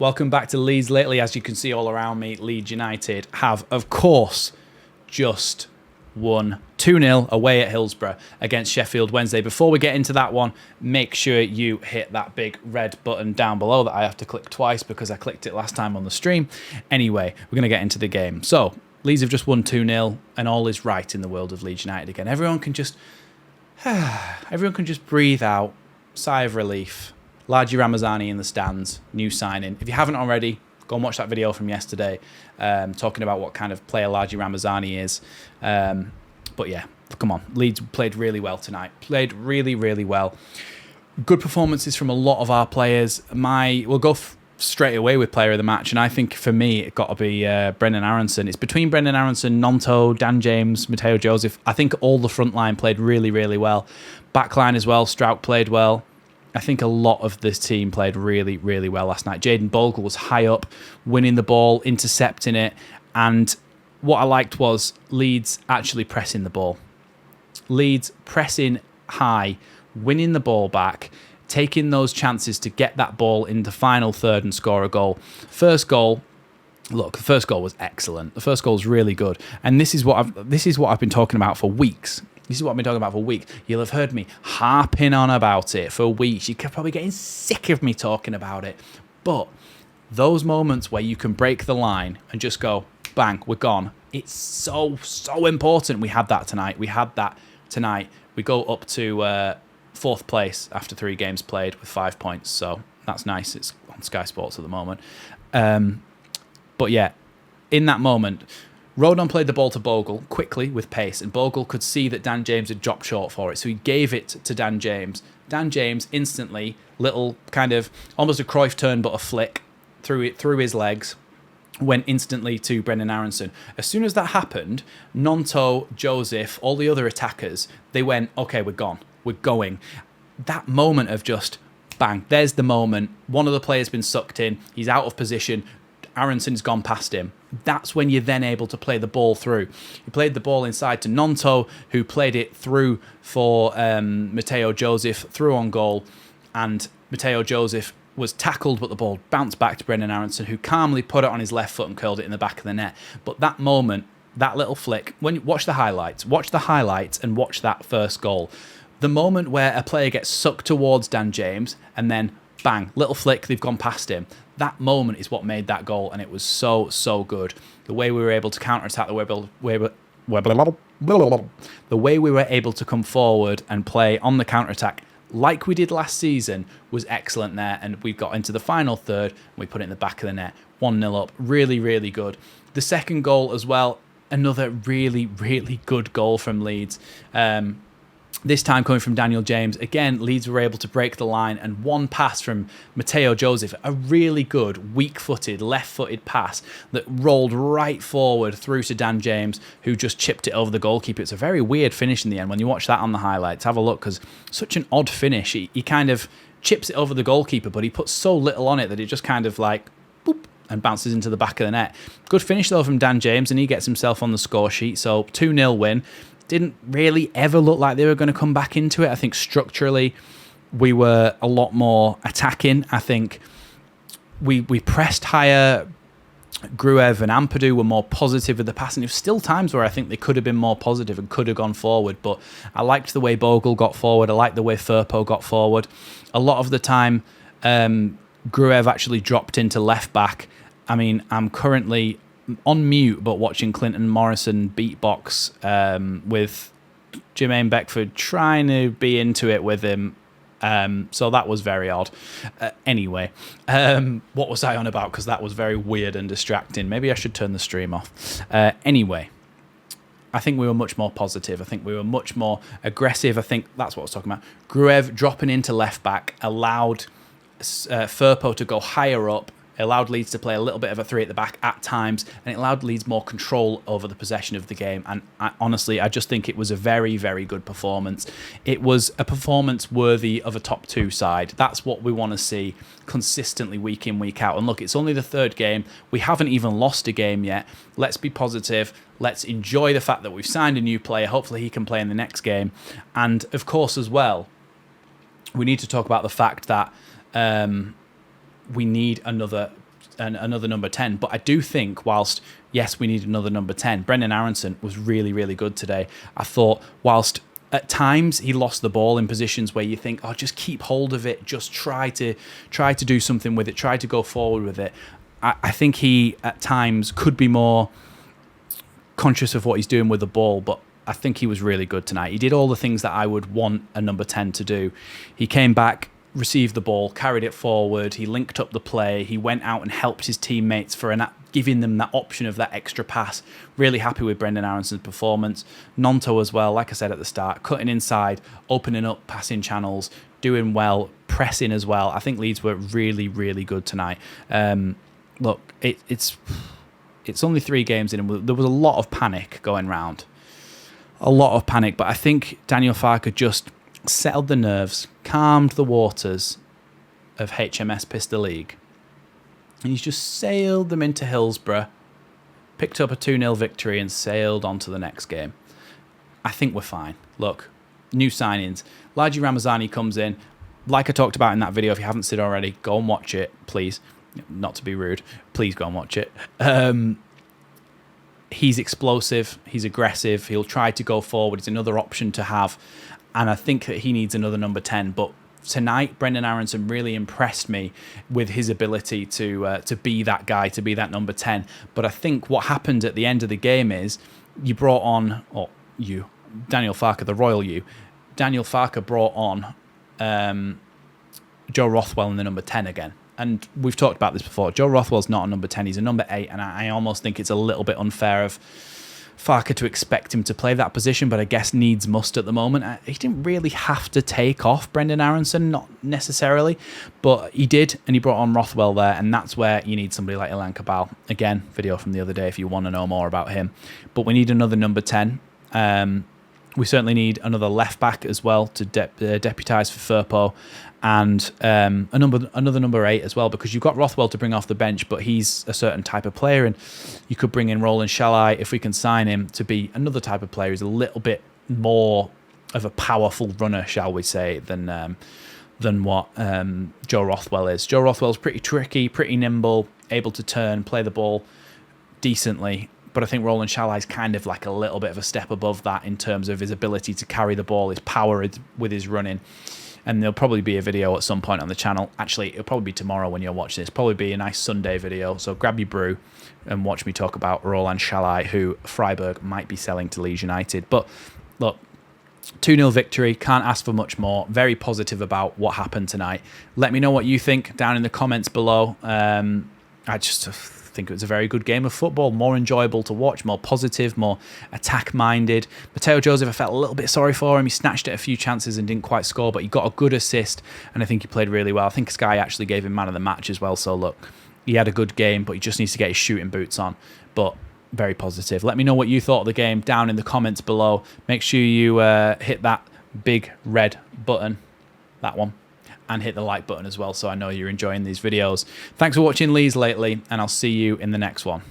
Welcome back to Leeds Lately. As you can see all around me, Leeds United have, of course, just won 2-0 away at Hillsborough against Sheffield Wednesday. Before we get into that one, make sure you hit that big red button down below that I have to click twice because I clicked it last time on the stream. Anyway, we're going to get into the game. So, Leeds have just won 2-0 and all is right in the world of Leeds United again. Everyone can just breathe out, sigh of relief. Largi Ramazani in the stands, new signing. If you haven't already, go and watch that video from yesterday, talking about what kind of player Largi Ramazani is. But yeah, come on. Leeds played really well tonight. Played really, really well. Good performances from a lot of our players. We'll go straight away with player of the match, and I think for me, it got to be Brendan Aronson. It's between Brendan Aronson, Nonto, Dan James, Matteo Joseph. I think all the front line played really, really well. Backline as well, Strout played well. I think a lot of this team played really, really well last night. Jayden Bogle was high up, winning the ball, intercepting it. And what I liked was Leeds actually pressing the ball. Leeds pressing high, winning the ball back, taking those chances to get that ball in the final third and score a goal. First goal, look, the first goal was excellent. The first goal was really good. And this is what I've been talking about for weeks. You'll have heard me harping on about it for weeks. You're probably getting sick of me talking about it. But those moments where you can break the line and just go, bang, we're gone. It's so, so important. We had that tonight. We go up to fourth place after 3 games played with 5 points. So that's nice. It's on Sky Sports at the moment. But yeah, in that moment, Rodon played the ball to Bogle quickly with pace, and Bogle could see that Dan James had dropped short for it, so he gave it to Dan James. Dan James instantly, little kind of almost a Cruyff turn but a flick through his legs, went instantly to Brendan Aronson. As soon as that happened, Nonto, Joseph, all the other attackers, they went, okay, we're gone, we're going. That moment of just, bang, there's the moment. One of the players been sucked in, he's out of position, Aronson's gone past him. That's when you're then able to play the ball through. He played the ball inside to Nonto, who played it through for Matteo Joseph, through on goal, and Matteo Joseph was tackled, but the ball bounced back to Brendan Aronson, who calmly put it on his left foot and curled it in the back of the net. But that moment, that little flick, when you watch the highlights and watch that first goal. The moment where a player gets sucked towards Dan James and then bang, little flick, they've gone past him. That moment is what made that goal, and it was so, so good. The way we were able to counter-attack, the way we were able to come forward and play on the counter-attack like we did last season was excellent there, and we got into the final third, and we put it in the back of the net, 1-0 up. Really, really good. The second goal as well, another really, really good goal from Leeds. This time coming from Daniel James. Again, Leeds were able to break the line, and one pass from Matteo Joseph, a really good, weak-footed, left-footed pass that rolled right forward through to Dan James, who just chipped it over the goalkeeper. It's a very weird finish in the end. When you watch that on the highlights, have a look, because such an odd finish. He kind of chips it over the goalkeeper, but he puts so little on it that it just kind of like, boop, and bounces into the back of the net. Good finish, though, from Dan James, and he gets himself on the score sheet. So 2-0 win. Didn't really ever look like they were going to come back into it. I think structurally we were a lot more attacking. I think we pressed higher. Gruev and Ampadu were more positive with the passing. There were still times where I think they could have been more positive and could have gone forward, but I liked the way Bogle got forward. I liked the way Firpo got forward. A lot of the time, Gruev actually dropped into left back. I mean, I'm currently on mute, but watching Clinton Morrison beatbox with Jermaine Beckford trying to be into it with him. So that was very odd. Anyway, what was I on about? Because that was very weird and distracting. Maybe I should turn the stream off. Anyway, I think we were much more positive. I think we were much more aggressive. I think that's what I was talking about. Gruev dropping into left back allowed Firpo to go higher up. It allowed Leeds to play a little bit of a 3 at the back at times, and it allowed Leeds more control over the possession of the game. And honestly, I just think it was a very, very good performance. It was a performance worthy of a top 2 side. That's what we want to see consistently week in, week out. And look, it's only the 3rd game. We haven't even lost a game yet. Let's be positive. Let's enjoy the fact that we've signed a new player. Hopefully he can play in the next game. And of course, as well, we need to talk about the fact that we need another another number 10. But I do think whilst, yes, we need another number 10, Brendan Aronson was really, really good today. I thought whilst at times he lost the ball in positions where you think, oh, just keep hold of it, just try to do something with it, try to go forward with it. I think he at times could be more conscious of what he's doing with the ball, but I think he was really good tonight. He did all the things that I would want a number 10 to do. He came back, received the ball, carried it forward, he linked up the play, he went out and helped his teammates for giving them that option of that extra pass. Really happy with Brendan Aronson's performance. Nonto as well, like I said at the start, cutting inside, opening up passing channels, doing well, pressing as well. I think Leeds were really, really good tonight. Look, it's only 3 games in, and there was a lot of panic going round. A lot of panic, but I think Daniel Farke just settled the nerves, calmed the waters of HMS Pistol League, and he's just sailed them into Hillsborough, picked up a 2-0 victory and sailed on to the next game. I think we're fine. Look, new signings. Ladji Ramazani comes in. Like I talked about in that video, if you haven't seen it already, go and watch it, please. Not to be rude, please go and watch it. He's explosive, he's aggressive, he'll try to go forward. It's another option to have, and I think that he needs another number 10. But tonight, Brendan Aronson really impressed me with his ability to be that guy, to be that number 10. But I think what happened at the end of the game is Daniel Farke, the royal you, Daniel Farke brought on Joe Rothwell in the number 10 again. And we've talked about this before. Joe Rothwell's not a number 10, he's a number 8, and I almost think it's a little bit unfair of Farke to expect him to play that position, but I guess needs must at the moment. He didn't really have to take off Brendan Aronson, not necessarily, but he did, and he brought on Rothwell there, and that's where you need somebody like Ilan Cabal. Again, video from the other day if you want to know more about him. But we need another number 10. We certainly need another left back as well to deputise for Firpo, and another number 8 as well, because you've got Rothwell to bring off the bench, but he's a certain type of player, and you could bring in Roland Shalai if we can sign him to be another type of player who's a little bit more of a powerful runner, shall we say, than what Joe Rothwell is. Joe Rothwell's pretty tricky, pretty nimble, able to turn, play the ball decently. But I think Roland Shalai's kind of like a little bit of a step above that in terms of his ability to carry the ball, his power with his running. And there'll probably be a video at some point on the channel. Actually, it'll probably be tomorrow when you're watching this. Probably be a nice Sunday video. So grab your brew and watch me talk about Roland Shalai, who Freiburg might be selling to Leeds United. But look, 2-0 victory. Can't ask for much more. Very positive about what happened tonight. Let me know what you think down in the comments below. I just think it was a very good game of football, more enjoyable to watch, more positive, more attack-minded. Mateo Joseph, I felt a little bit sorry for him. He snatched at a few chances and didn't quite score, but he got a good assist, and I think he played really well. I think Sky actually gave him man of the match as well, so look, he had a good game, but he just needs to get his shooting boots on. But very positive. Let me know what you thought of the game down in the comments below. Make sure you hit that big red button, that one, and hit the like button as well, so I know you're enjoying these videos. Thanks for watching Leeds Lately, and I'll see you in the next one.